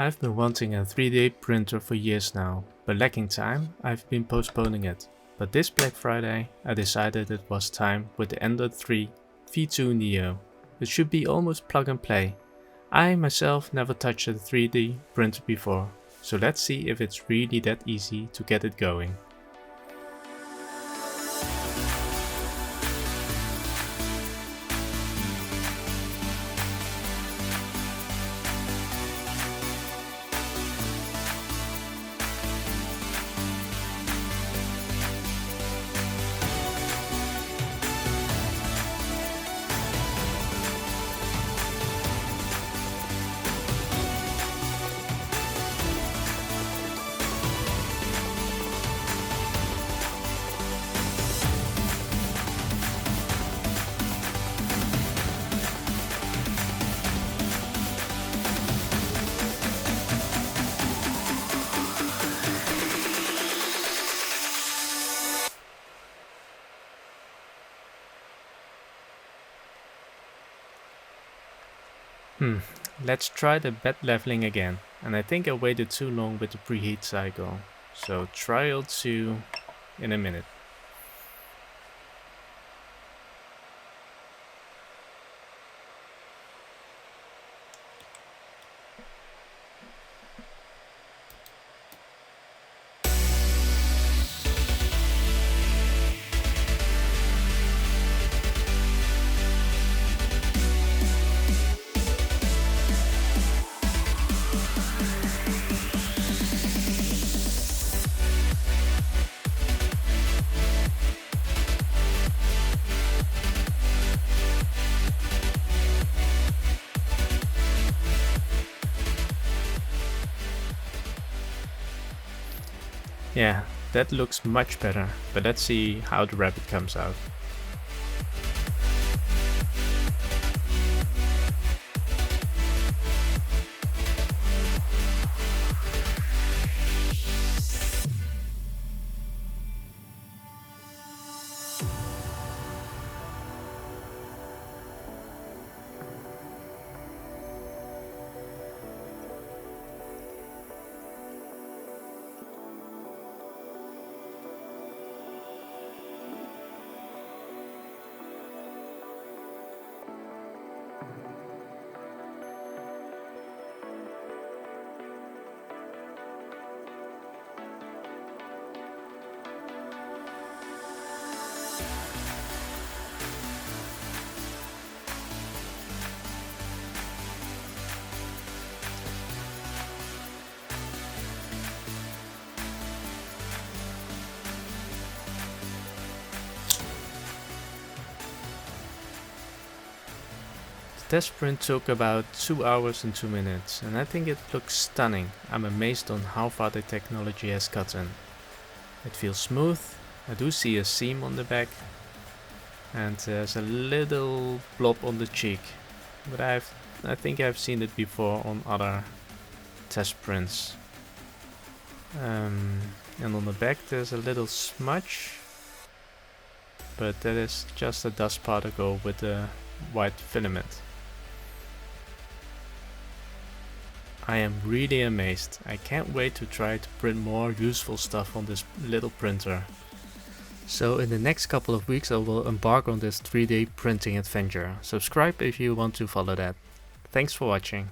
I've been wanting a 3D printer for years now, but lacking time, I've been postponing it. But this Black Friday, I decided it was time with the Ender 3 V2 Neo. It should be almost plug and play. I myself never touched a 3D printer before, so let's see if it's really that easy to get it going. Let's try the bed leveling again, and I think I waited too long with the preheat cycle, so trial 2 in a minute. Yeah, that looks much better, but let's see how the rabbit comes out. The test print took about 2 hours and 2 minutes, and I think it looks stunning. I'm amazed on how far the technology has gotten. It feels smooth. I do see a seam on the back, and there's a little blob on the cheek, but I think I've seen it before on other test prints. And on the back there's a little smudge, but that is just a dust particle with a white filament. I am really amazed. I can't wait to try to print more useful stuff on this little printer. So in the next couple of weeks I will embark on this 3D printing adventure. Subscribe if you want to follow that. Thanks for watching.